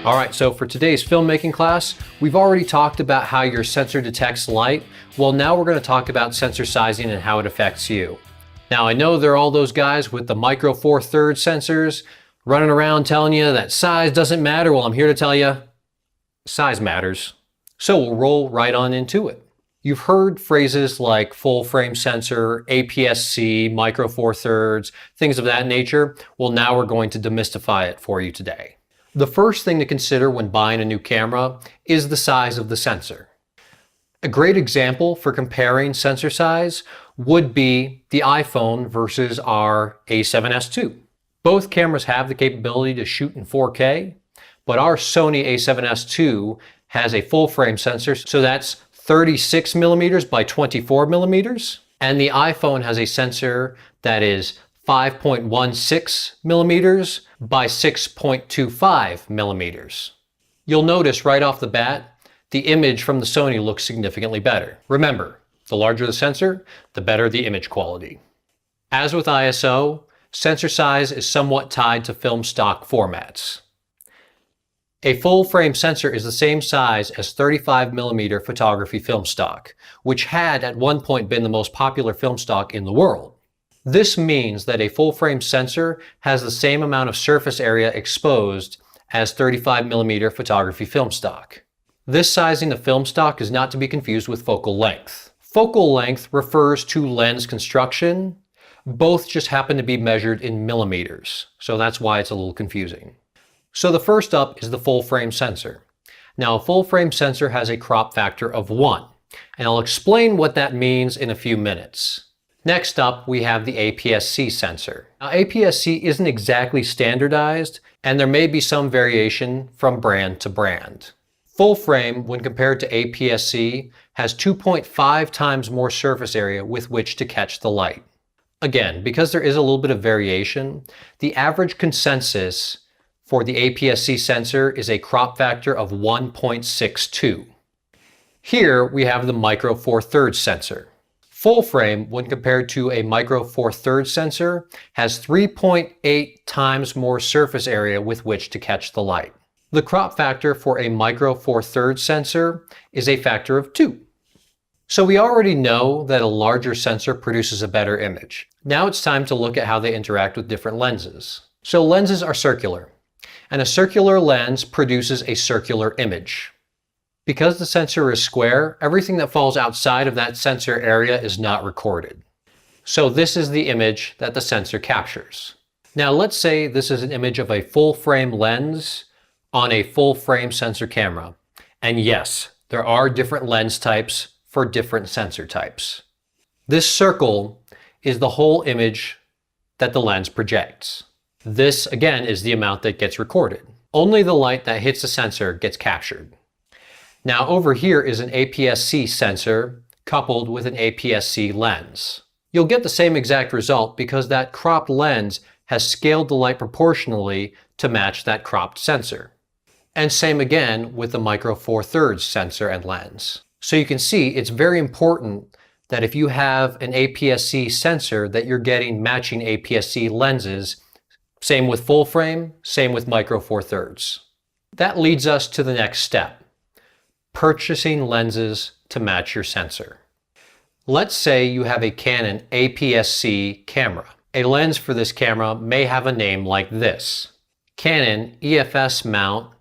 All right, so for today's filmmaking class, we've already talked about how your sensor detects light. Well, now we're going to talk about sensor sizing and how it affects you. Now, I know there are all those guys with the micro 4/3 sensors running around telling you that size doesn't matter. Well, I'm here to tell you, size matters. So we'll roll right on into it. You've heard phrases like full frame sensor, aps-c, micro 4/3, things of that nature. Well, now we're going to demystify it for you today. The first thing to consider when buying a new camera is the size of the sensor. A great example for comparing sensor size would be the iPhone versus our A7S II. Both cameras have the capability to shoot in 4K, but our Sony A7S II has a full frame sensor, so that's 36 millimeters by 24 millimeters, and the iPhone has a sensor that is 5.16 millimeters by 6.25 millimeters. You'll notice right off the bat, the image from the Sony looks significantly better. Remember, the larger the sensor, the better the image quality. As with ISO, sensor size is somewhat tied to film stock formats. A full frame sensor is the same size as 35 millimeter photography film stock, which had at one point been the most popular film stock in the world. This means that a full frame sensor has the same amount of surface area exposed as 35 millimeter photography film stock. This sizing of film stock is not to be confused with focal length. Focal length refers to lens construction. Both just happen to be measured in millimeters, so that's why it's a little confusing. So the first up is the full frame sensor. Now, a full frame sensor has a crop factor of 1, and I'll explain what that means in a few minutes. Next up, we have the aps-c sensor. Now, aps-c isn't exactly standardized, and there may be some variation from brand to brand. Full frame, when compared to aps-c, has 2.5 times more surface area with which to catch the light. Again, because there is a little bit of variation, the average consensus for the aps-c sensor is a crop factor of 1.62. Here we have the micro 4/3 sensor. Full frame, when compared to a micro 4/3 sensor, has 3.8 times more surface area with which to catch the light. The crop factor for a micro 4/3 sensor is a factor of 2. So we already know that a larger sensor produces a better image. Now it's time to look at how they interact with different lenses. So lenses are circular, and a circular lens produces a circular image. Because the sensor is square, everything that falls outside of that sensor area is not recorded. So this is the image that the sensor captures. Now let's say this is an image of a full frame lens on a full frame sensor camera. And yes, there are different lens types for different sensor types. This circle is the whole image that the lens projects. This, again, is the amount that gets recorded. Only the light that hits the sensor gets captured. Now over here is an aps-c sensor coupled with an aps-c lens. You'll get the same exact result because that cropped lens has scaled the light proportionally to match that cropped sensor. And same again with the micro 4/3 sensor and lens. So you can see it's very important that if you have an aps-c sensor that you're getting matching aps-c lenses. Same with full frame, same with micro 4/3. That leads us to the next step. Purchasing lenses to match your sensor. Let's say you have a Canon aps-c camera. A lens for this camera may have a name like this: Canon EFS mount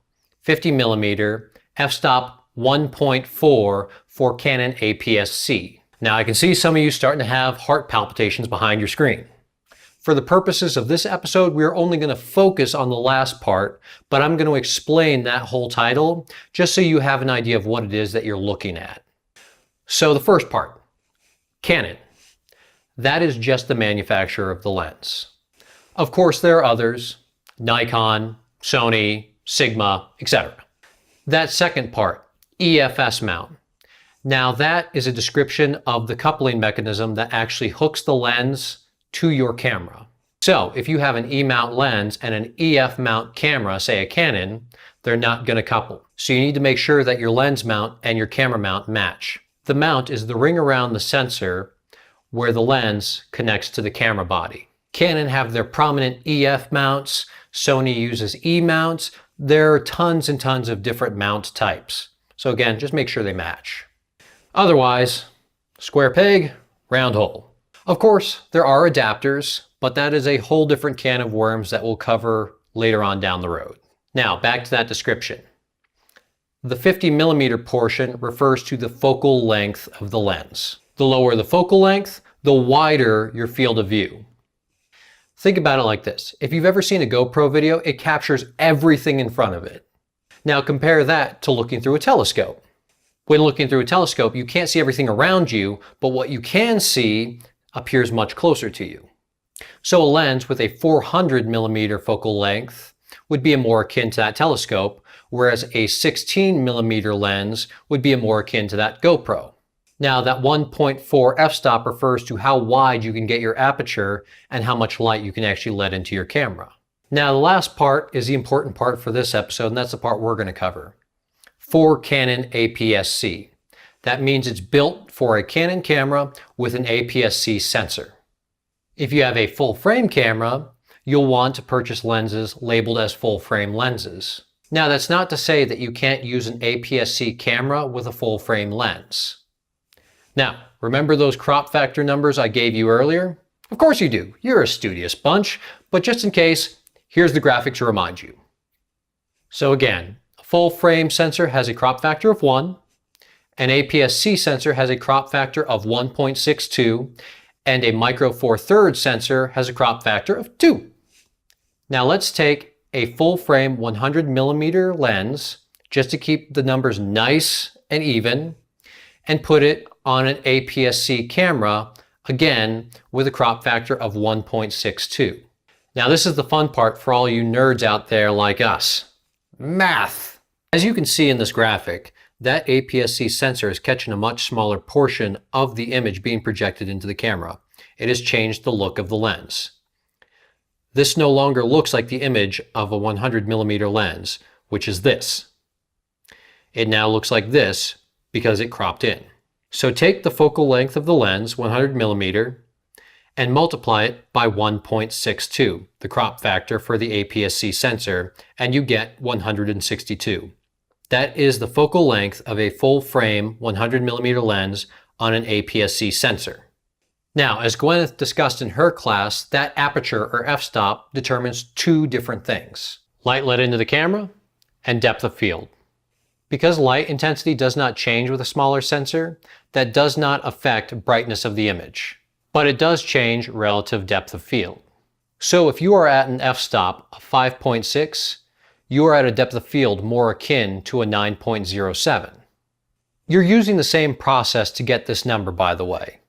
50mm f-stop 1.4 for Canon aps-c. Now I can see some of you starting to have heart palpitations behind your screen. For the purposes of this episode, we're only going to focus on the last part, but I'm going to explain that whole title just so you have an idea of what it is that you're looking at. So the first part, Canon. That is just the manufacturer of the lens. Of course, there are others, Nikon, Sony, Sigma, etc. That second part, EFS mount. Now that is a description of the coupling mechanism that actually hooks the lens to your camera. So if you have an E-mount lens and an EF mount camera, say a Canon, they're not going to couple. So you need to make sure that your lens mount and your camera mount match. The mount is the ring around the sensor where the lens connects to the camera body. Canon have their prominent EF mounts, Sony uses E mounts, there are tons and tons of different mount types. So again, just make sure they match. Otherwise, square peg, round hole. Of course, there are adapters, but that is a whole different can of worms that we'll cover later on down the road. Now, back to that description. The 50mm portion refers to the focal length of the lens. The lower the focal length, the wider your field of view. Think about it like this. If you've ever seen a GoPro video, it captures everything in front of it. Now compare that to looking through a telescope. When looking through a telescope, you can't see everything around you, but what you can see appears much closer to you. So a lens with a 400mm focal length would be more akin to that telescope, whereas a 16mm lens would be more akin to that GoPro. Now that 1.4 f-stop refers to how wide you can get your aperture and how much light you can actually let into your camera. Now the last part is the important part for this episode, and that's the part we're going to cover. For Canon aps-c. That means it's built for a Canon camera with an aps-c sensor. If you have a full frame camera, you'll want to purchase lenses labeled as full frame lenses. Now that's not to say that you can't use an aps-c camera with a full frame lens. Now, remember those crop factor numbers I gave you earlier? Of course you do. You're a studious bunch, but just in case, here's the graphic to remind you. So again, a full frame sensor has a crop factor of 1, an aps-c sensor has a crop factor of 1.62, and a micro four thirds sensor has a crop factor of 2. Now let's take a full frame 100mm lens, just to keep the numbers nice and even, and put it on an aps-c camera, again with a crop factor of 1.62. Now this is the fun part for all you nerds out there like us. Math! As you can see in this graphic, that aps-c sensor is catching a much smaller portion of the image being projected into the camera. It has changed the look of the lens. This no longer looks like the image of a 100mm lens, which is this. It now looks like this because it cropped in. So take the focal length of the lens, 100mm, and multiply it by 1.62, the crop factor for the aps-c sensor, and you get 162. That is the focal length of a full frame 100mm lens on an aps-c sensor. Now, as Gwyneth discussed in her class, that aperture or f-stop determines two different things: light let into the camera and depth of field. Because light intensity does not change with a smaller sensor, that does not affect brightness of the image, but it does change relative depth of field. So if you are at an f-stop of 5.6, you are at a depth of field more akin to a 9.07. You're using the same process to get this number, by the way.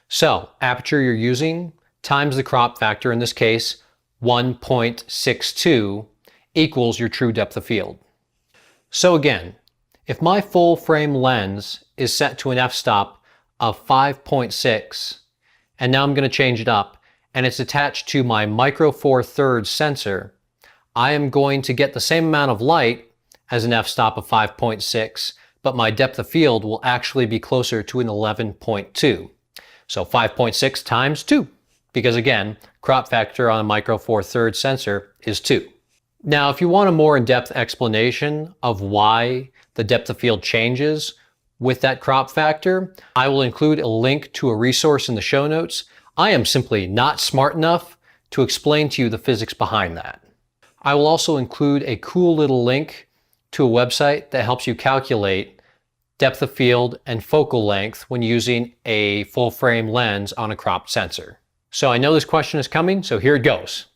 So aperture you're using times the crop factor, in this case 1.62, equals your true depth of field. So again, if my full frame lens is set to an f-stop of 5.6, and now I'm going to change it up, and it's attached to my micro four thirds sensor, I am going to get the same amount of light as an f-stop of 5.6, but my depth of field will actually be closer to an 11.2. So 5.6 times 2, because again, crop factor on a micro four thirds sensor is 2. Now, if you want a more in-depth explanation of why the depth of field changes with that crop factor, I will include a link to a resource in the show notes. I am simply not smart enough to explain to you the physics behind that. I will also include a cool little link to a website that helps you calculate depth of field and focal length when using a full frame lens on a cropped sensor. So I know this question is coming, so here it goes.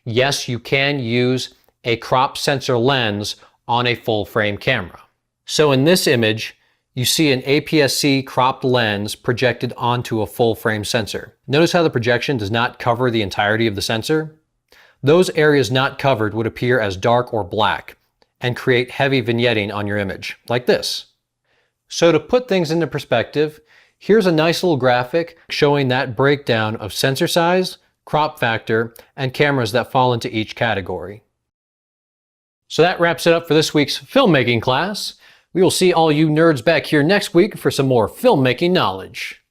Yes, you can use a crop sensor lens on a full frame camera. So in this image, you see an aps-c cropped lens projected onto a full frame sensor. Notice how the projection does not cover the entirety of the sensor? Those areas not covered would appear as dark or black and create heavy vignetting on your image, like this. So to put things into perspective, here's a nice little graphic showing that breakdown of sensor size, crop factor, and cameras that fall into each category. So that wraps it up for this week's filmmaking class. We will see all you nerds back here next week for some more filmmaking knowledge.